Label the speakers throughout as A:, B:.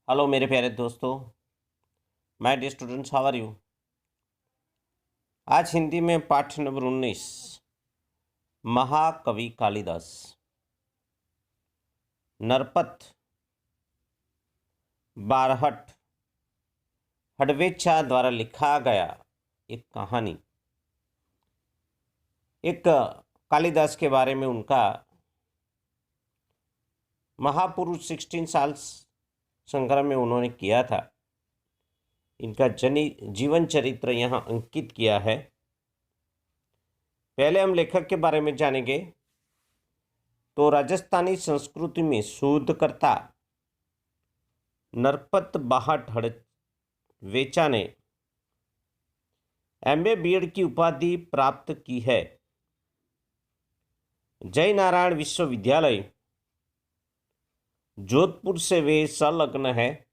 A: Hello मेरे प्यारे दोस्तों, my dear students, how are you. आज हिंदी में पाठ नंबर 19, महाकवि कालिदास। नरपत, बारहट, हडवेच्छा द्वारा लिखा गया एक कहानी। एक कालिदास के बारे में उनका महापुरुष 16 साल संग्रह में उन्होंने किया था। इनका जीवन चरित्र यहाँ अंकित किया है। पहले हम लेखक के बारे में जानेंगे तो राजस्थानी संस्कृति में शोधकर्ता नरपत बाहट हडवेचा ने एमए बीएड की उपाधि प्राप्त की है। जय नारायण विश्वविद्यालय जोधपुर से वे संलग्न है।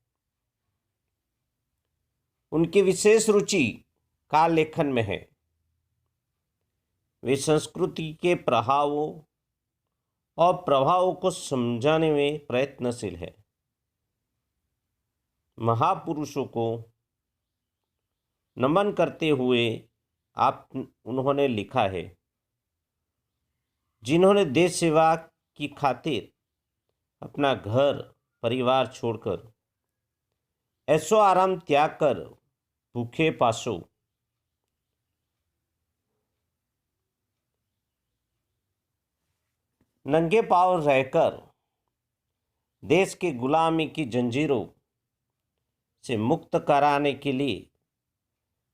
A: उनकी विशेष रुचि काल लेखन में है। वे संस्कृति के प्रभावों को समझाने में प्रयत्नशील है। महापुरुषों को नमन करते हुए उन्होंने लिखा है, जिन्होंने देश सेवा की खातिर अपना घर परिवार छोड़कर ऐशो आराम त्याग कर भूखे पासों नंगे पांव रहकर देश के गुलामी की जंजीरों से मुक्त कराने के लिए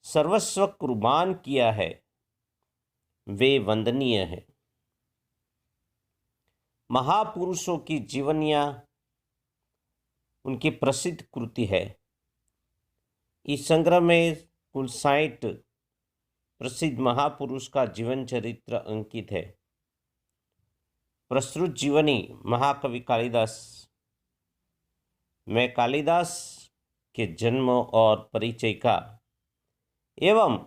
A: सर्वस्व कुर्बान किया है, वे वंदनीय है। महापुरुषों की जीवनियाँ उनकी प्रसिद्ध कृति है। इस संग्रह में कुल 60 प्रसिद्ध महापुरुष का जीवन चरित्र अंकित है। प्रस्तुत जीवनी महाकवि कालिदास में कालिदास के जन्म और परिचय का एवं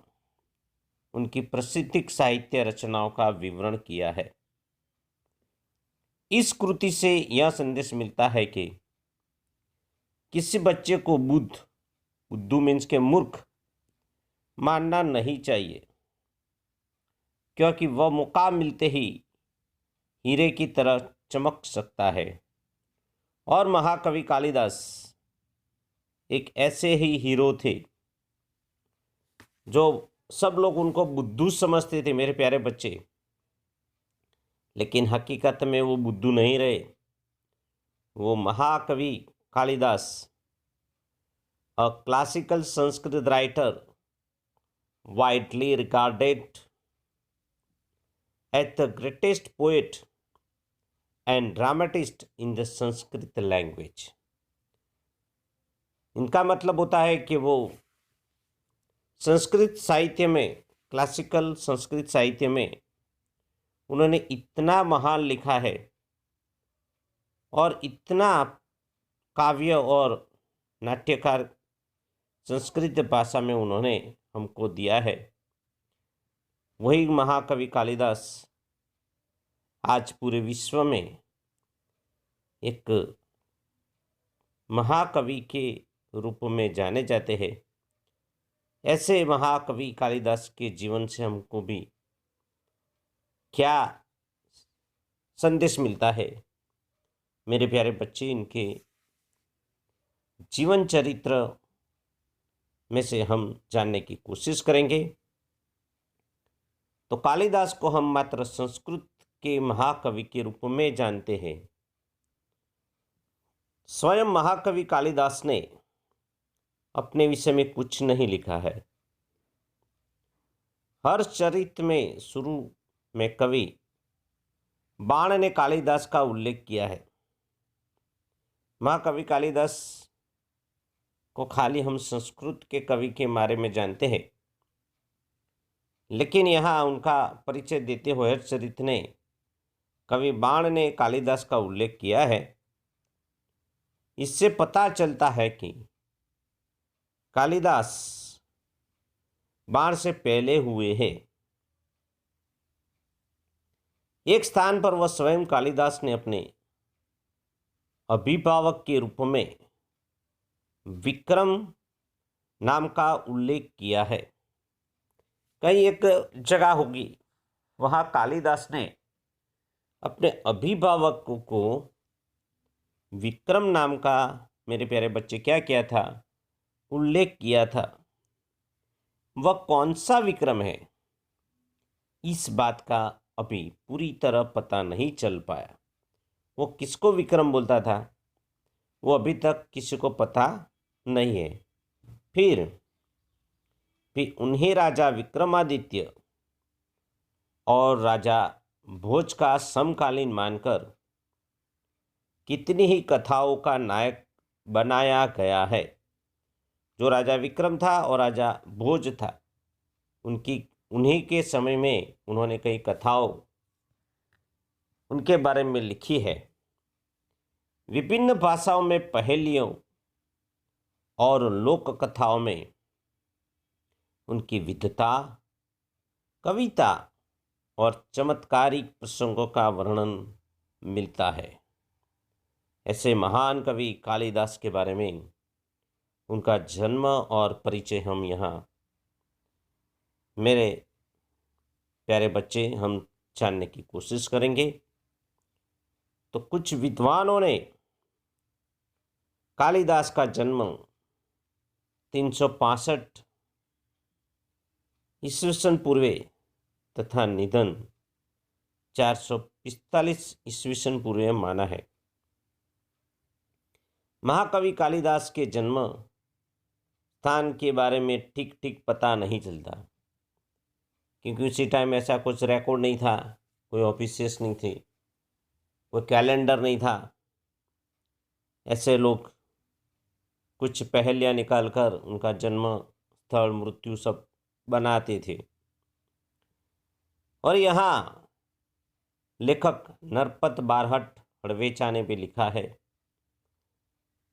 A: उनकी प्रसिद्ध साहित्य रचनाओं का विवरण किया है। इस कृति से यह संदेश मिलता है कि किसी बच्चे को बुद्धू मीन्स के मूर्ख मानना नहीं चाहिए, क्योंकि वह मौका मिलते ही हीरे की तरह चमक सकता है। और महाकवि कालिदास एक ऐसे ही हीरो थे जो सब लोग उनको बुद्धू समझते थे, मेरे प्यारे बच्चे, लेकिन हकीकत में वो बुद्धू नहीं रहे। वो महाकवि Kalidas, a classical Sanskrit writer widely regarded as the greatest poet and dramatist in the Sanskrit language. इनका मतलब होता है कि वो संस्कृत साहित्य में, क्लासिकल संस्कृत साहित्य में उन्होंने इतना महान लिखा है और इतना काव्य और नाट्यकार संस्कृत भाषा में उन्होंने हमको दिया है। वही महाकवि कालिदास आज पूरे विश्व में एक महाकवि के रूप में जाने जाते हैं। ऐसे महाकवि कालिदास के जीवन से हमको भी क्या संदेश मिलता है, मेरे प्यारे बच्चे, इनके जीवन चरित्र में से हम जानने की कोशिश करेंगे। तो कालिदास को हम मात्र संस्कृत के महाकवि के रूप में जानते हैं। स्वयं महाकवि कालिदास ने अपने विषय में कुछ नहीं लिखा है। हर चरित्र में शुरू में कवि बाण ने कालिदास का उल्लेख किया है। महाकवि कालिदास को खाली हम संस्कृत के कवि के बारे में जानते हैं, लेकिन यहाँ उनका परिचय देते हुए हर चरित्र ने कवि बाण ने कालिदास का उल्लेख किया है। इससे पता चलता है कि कालिदास बाण से पहले हुए हैं। एक स्थान पर वह स्वयं कालिदास ने अपने अभिभावक के रूप में विक्रम नाम का उल्लेख किया है। कहीं एक जगह होगी, वहाँ कालिदास ने अपने अभिभावक को विक्रम नाम का, मेरे प्यारे बच्चे, क्या किया था, उल्लेख किया था। वह कौन सा विक्रम है, इस बात का अभी पूरी तरह पता नहीं चल पाया। वो किसको विक्रम बोलता था, वो अभी तक किसी को पता नहीं है। फिर उन्हें राजा विक्रमादित्य और राजा भोज का समकालीन मानकर कितनी ही कथाओं का नायक बनाया गया है। जो राजा विक्रम था और राजा भोज था, उन्हीं के समय में उन्होंने कई कथाओं उनके बारे में लिखी है। विभिन्न भाषाओं में पहेलियों और लोक कथाओं में उनकी विधता, कविता और चमत्कारिक प्रसंगों का वर्णन मिलता है। ऐसे महान कवि कालिदास के बारे में उनका जन्म और परिचय हम यहाँ, मेरे प्यारे बच्चे, हम जानने की कोशिश करेंगे। तो कुछ विद्वानों ने कालिदास का जन्म 365 ईस्वी पूर्व तथा निधन 445 ईस्वी पूर्व माना है। महाकवि कालिदास के जन्म स्थान के बारे में ठीक ठीक पता नहीं चलता, क्योंकि उसी टाइम ऐसा कुछ रिकॉर्ड नहीं था, कोई ऑफिसेस नहीं थे, कोई कैलेंडर नहीं था। ऐसे लोग कुछ पहेलियाँ निकालकर उनका जन्म स्थल, मृत्यु सब बनाते थे। और यहाँ लेखक नरपत बारहट हड़वेचा ने भी लिखा है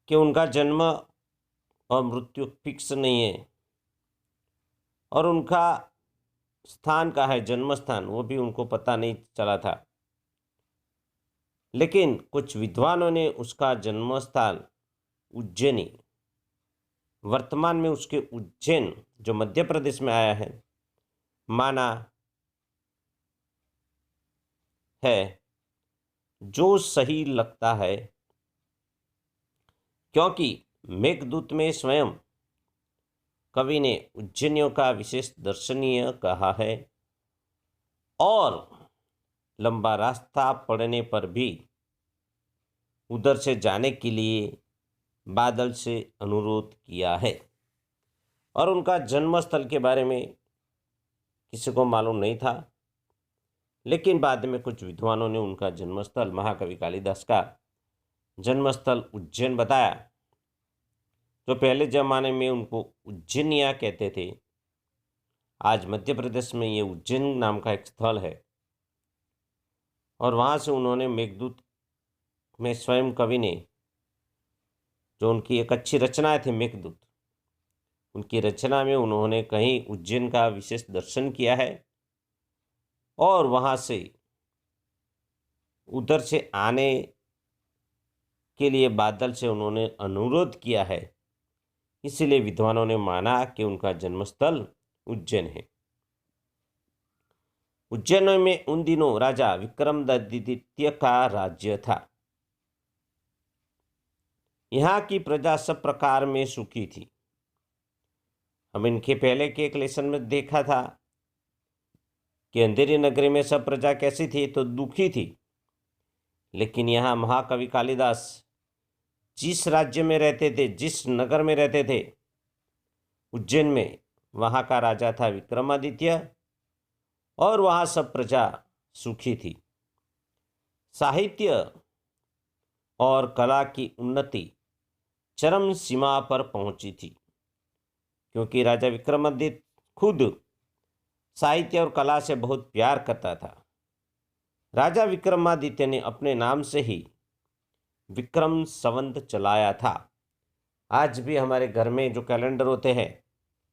A: कि उनका जन्म और मृत्यु फिक्स नहीं है, और उनका स्थान का है, जन्म स्थान, वो भी उनको पता नहीं चला था। लेकिन कुछ विद्वानों ने उसका जन्म स्थान उज्जैनी, वर्तमान में उसके उज्जैन जो मध्य प्रदेश में आया है, माना है, जो सही लगता है, क्योंकि मेघदूत में स्वयं कवि ने उज्जैनियों का विशेष दर्शनीय कहा है, और लंबा रास्ता पड़ने पर भी उधर से जाने के लिए बादल से अनुरोध किया है। और उनका जन्मस्थल के बारे में किसी को मालूम नहीं था, लेकिन बाद में कुछ विद्वानों ने उनका जन्मस्थल, महाकवि कालिदास का जन्मस्थल उज्जैन बताया। जो पहले जमाने में उनको उज्जैनिया कहते थे, आज मध्य प्रदेश में ये उज्जैन नाम का एक स्थल है। और वहाँ से उन्होंने मेघदूत में स्वयं कवि ने, जो उनकी एक अच्छी रचना थी मेघदूत, उनकी रचना में उन्होंने कहीं उज्जैन का विशेष दर्शन किया है, और वहाँ से उधर से आने के लिए बादल से उन्होंने अनुरोध किया है। इसलिए विद्वानों ने माना कि उनका जन्मस्थल उज्जैन है। उज्जैन में उन दिनों राजा विक्रमादित्य का राज्य था। यहाँ की प्रजा सब प्रकार में सुखी थी। हम इनके पहले के एक लेसन में देखा था कि अंधेरी नगरी में सब प्रजा कैसी थी, तो दुखी थी। लेकिन यहाँ महाकवि कालिदास जिस राज्य में रहते थे, जिस नगर में रहते थे, उज्जैन में, वहाँ का राजा था विक्रमादित्य, और वहाँ सब प्रजा सुखी थी। साहित्य और कला की उन्नति चरम सीमा पर पहुंची थी, क्योंकि राजा विक्रमादित्य खुद साहित्य और कला से बहुत प्यार करता था। राजा विक्रमादित्य ने अपने नाम से ही विक्रम संवत चलाया था। आज भी हमारे घर में जो कैलेंडर होते हैं,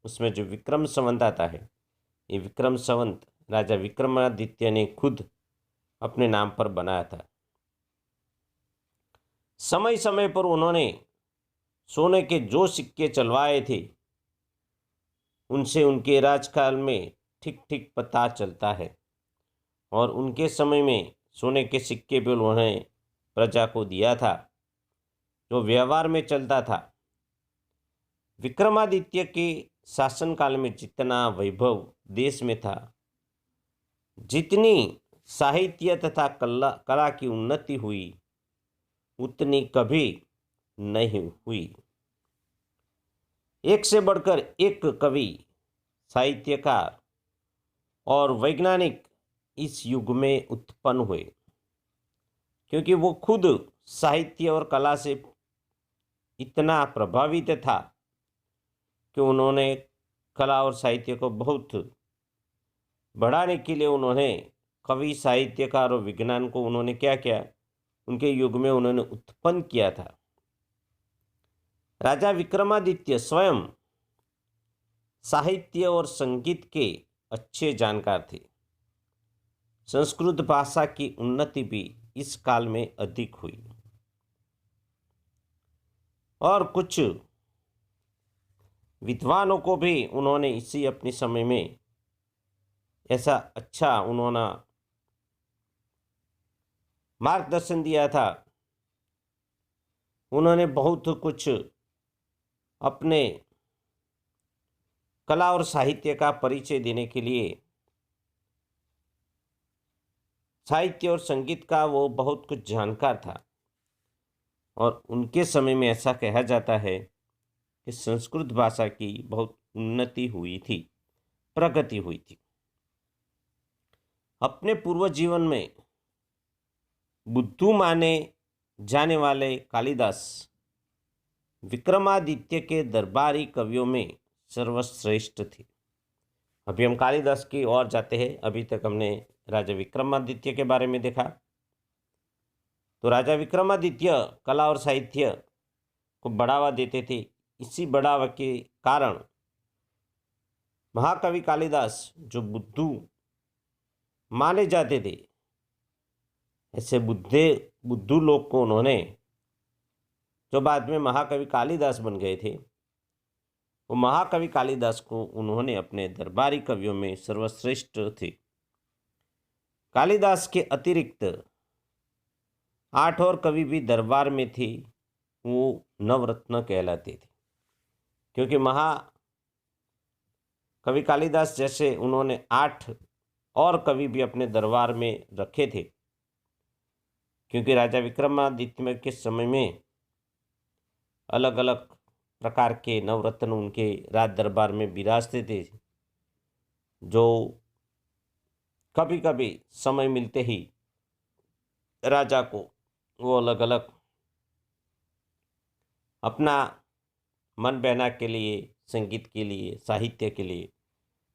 A: उसमें जो विक्रम संवत आता है, ये विक्रम संवत राजा विक्रमादित्य ने खुद अपने नाम पर बनाया था। समय समय पर उन्होंने सोने के जो सिक्के चलवाए थे उनसे उनके राजकाल में ठीक ठीक पता चलता है। और उनके समय में सोने के सिक्के भी उन्होंने प्रजा को दिया था, जो व्यवहार में चलता था। विक्रमादित्य के शासनकाल में जितना वैभव देश में था, जितनी साहित्य तथा कला की उन्नति हुई, उतनी कभी नहीं हुई। एक से बढ़कर एक कवि, साहित्यकार और वैज्ञानिक इस युग में उत्पन्न हुए, क्योंकि वो खुद साहित्य और कला से इतना प्रभावित था कि उन्होंने कला और साहित्य को बहुत बढ़ाने के लिए उन्होंने कवि, साहित्यकार और विज्ञान को उन्होंने क्या किया, उनके युग में उन्होंने उत्पन्न किया था। राजा विक्रमादित्य स्वयं साहित्य और संगीत के अच्छे जानकार थे। संस्कृत भाषा की उन्नति भी इस काल में अधिक हुई और कुछ विद्वानों को भी उन्होंने इसी अपने समय में ऐसा अच्छा उन्होंने मार्गदर्शन दिया था। उन्होंने बहुत कुछ अपने कला और साहित्य का परिचय देने के लिए, साहित्य और संगीत का वो बहुत कुछ जानकार था। और उनके समय में ऐसा कहा जाता है कि संस्कृत भाषा की बहुत उन्नति हुई थी, प्रगति हुई थी। अपने पूर्व जीवन में बुद्धू माने जाने वाले कालिदास विक्रमादित्य के दरबारी कवियों में सर्वश्रेष्ठ थे। अभी हम कालिदास की ओर जाते हैं। अभी तक हमने राजा विक्रमादित्य के बारे में देखा। तो राजा विक्रमादित्य कला और साहित्य को बढ़ावा देते थे। इसी बढ़ावा के कारण महाकवि कालिदास, जो बुद्धू माने जाते थे, ऐसे बुद्धू लोग को उन्होंने, जो बाद में महाकवि कालिदास बन गए थे, वो महाकवि कालिदास को उन्होंने अपने दरबारी कवियों में सर्वश्रेष्ठ थे। कालिदास के अतिरिक्त 8 और कवि भी दरबार में थे। वो नवरत्न कहलाते थे, क्योंकि महाकवि कालिदास जैसे उन्होंने 8 और कवि भी अपने दरबार में रखे थे। क्योंकि राजा विक्रमादित्य के समय में अलग अलग प्रकार के नवरत्न उनके राज दरबार में विराजते थे, जो कभी कभी समय मिलते ही राजा को वो अलग अलग अपना मन बहना के लिए, संगीत के लिए, साहित्य के लिए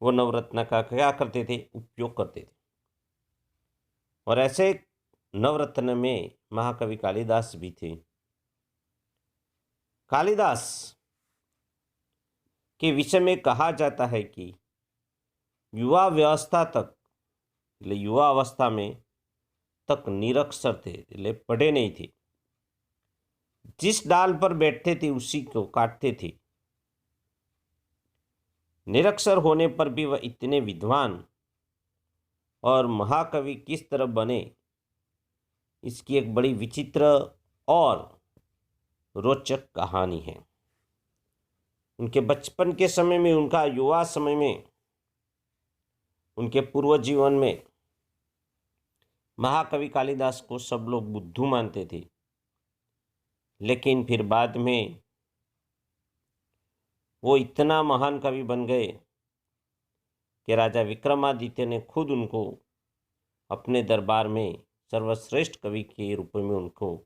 A: वो नवरत्न का क्या करते थे, उपयोग करते थे। और ऐसे नवरत्न में महाकवि कालिदास भी थे। कालिदास के विषय में कहा जाता है कि युवा व्यवस्था तक, युवा अवस्था में तक निरक्षर थे, पढ़े नहीं थे। जिस डाल पर बैठते थे उसी को काटते थे। निरक्षर होने पर भी वह इतने विद्वान और महाकवि किस तरह बने, इसकी एक बड़ी विचित्र और रोचक कहानी है। उनके बचपन के समय में, उनका युवा समय में, उनके पूर्व जीवन में महाकवि कालिदास को सब लोग बुद्धू मानते थे। लेकिन फिर बाद में वो इतना महान कवि बन गए कि राजा विक्रमादित्य ने खुद उनको अपने दरबार में सर्वश्रेष्ठ कवि के रूप में उनको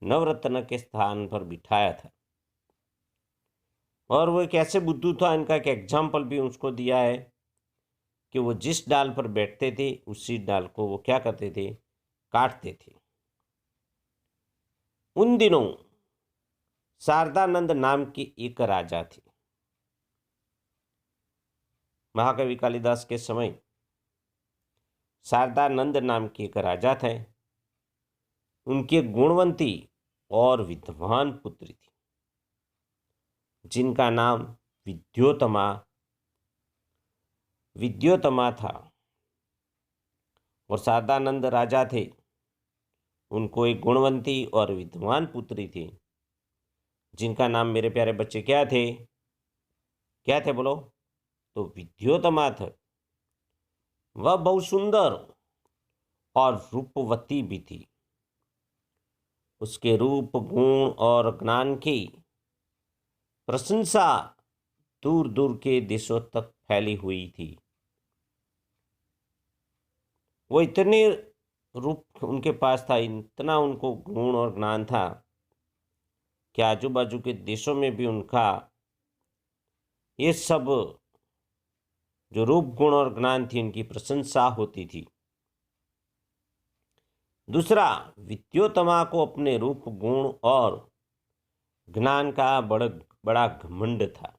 A: नवरत्न के स्थान पर बिठाया था। और वो कैसे बुद्धू था, इनका एक एग्जाम्पल भी उसको दिया है कि वो जिस डाल पर बैठते थे उसी डाल को वो क्या करते थे, काटते थे। उन दिनों शारदानंद नाम की एक राजा थी। महाकवि कालिदास के समय शारदानंद नाम के एक राजा थे। उनकी गुणवंती और विद्वान पुत्री थी। जिनका नाम विद्योत्तमा विद्योत्तमा था, और शारदानंद राजा थे। उनको एक गुणवंती और विद्वान पुत्री थी, जिनका नाम मेरे प्यारे बच्चे क्या थे? क्या थे बोलो? तो विद्योत्तमा थे। वह बहुत सुंदर और रूपवती भी थी। उसके रूप, गुण और ज्ञान की प्रशंसा दूर दूर के देशों तक फैली हुई थी। वो इतने रूप उनके पास था, इतना उनको गुण और ज्ञान था कि आजू बाजू के देशों में भी उनका ये सब जो रूप, गुण और ज्ञान थी, उनकी प्रशंसा होती थी। दूसरा, विद्योत्तमा को अपने रूप, गुण और ज्ञान का बड़ा घमंड था।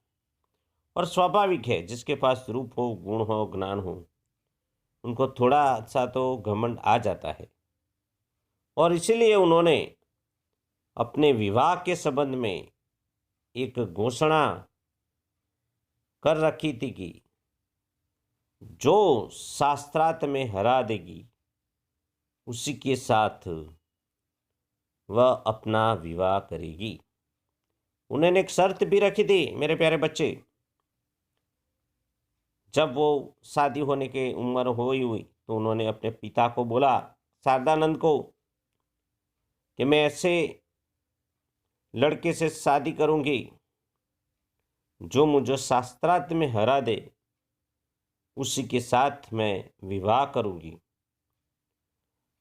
A: और स्वाभाविक है, जिसके पास रूप हो, गुण हो, ज्ञान हो, उनको थोड़ा सा तो घमंड आ जाता है। और इसीलिए उन्होंने अपने विवाह के संबंध में एक घोषणा कर रखी थी कि जो शास्त्रार्थ में हरा देगी, उसी के साथ वह अपना विवाह करेगी। उन्होंने एक शर्त भी रखी थी मेरे प्यारे बच्चे। जब वो शादी होने की उम्र हुई तो उन्होंने अपने पिता को बोला, शारदानंद को, कि मैं ऐसे लड़के से शादी करूंगी जो मुझे शास्त्रार्थ में हरा दे, उसी के साथ मैं विवाह करूंगी।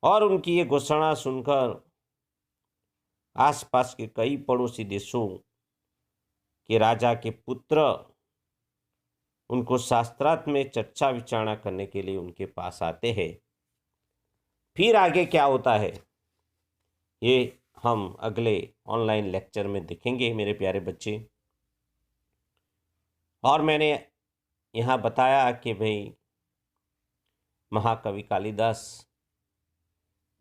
A: और उनकी ये घोषणा सुनकर आसपास के कई पड़ोसी देशों के राजा के पुत्र उनको शास्त्रार्थ में चर्चा विचारणा करने के लिए उनके पास आते हैं। फिर आगे क्या होता है, ये हम अगले ऑनलाइन लेक्चर में देखेंगे मेरे प्यारे बच्चे। और मैंने यहाँ बताया कि भाई महाकवि कालिदास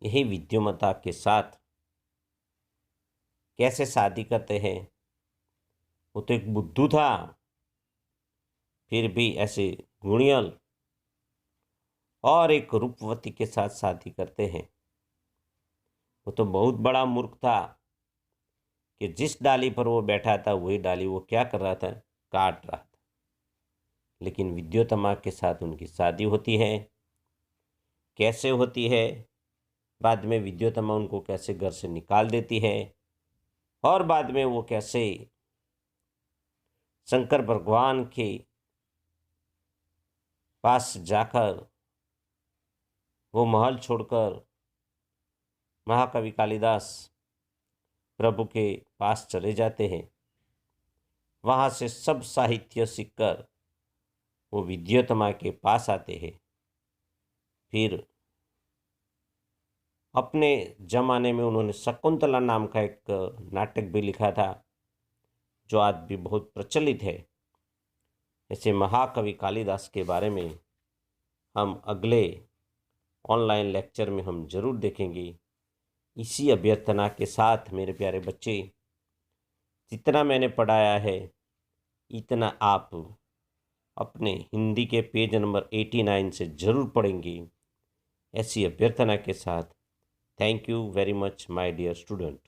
A: यही विद्योमता के साथ कैसे शादी करते हैं। वो तो एक बुद्धू था, फिर भी ऐसे गुणियल और एक रूपवती के साथ शादी करते हैं। वो तो बहुत बड़ा मूर्ख था कि जिस डाली पर वो बैठा था वही डाली वो क्या कर रहा था? काट रहा था। लेकिन विद्योत्तमा के साथ उनकी शादी होती है। कैसे होती है? बाद में विद्योत्तमा उनको कैसे घर से निकाल देती है, और बाद में वो कैसे शंकर भगवान के पास जाकर वो महल छोड़कर महाकवि कालिदास प्रभु के पास चले जाते हैं। वहाँ से सब साहित्य सीखकर वो विद्योत्तमा के पास आते हैं। फिर अपने जमाने में उन्होंने शकुंतला नाम का एक नाटक भी लिखा था, जो आज भी बहुत प्रचलित है। ऐसे महाकवि कालिदास के बारे में हम अगले ऑनलाइन लेक्चर में हम जरूर देखेंगे। इसी अभ्यर्थना के साथ मेरे प्यारे बच्चे, जितना मैंने पढ़ाया है इतना आप अपने हिंदी के पेज नंबर 89 से ज़रूर पढ़ेंगे। ऐसी अभ्यर्थना के साथ, thank you very much my dear student.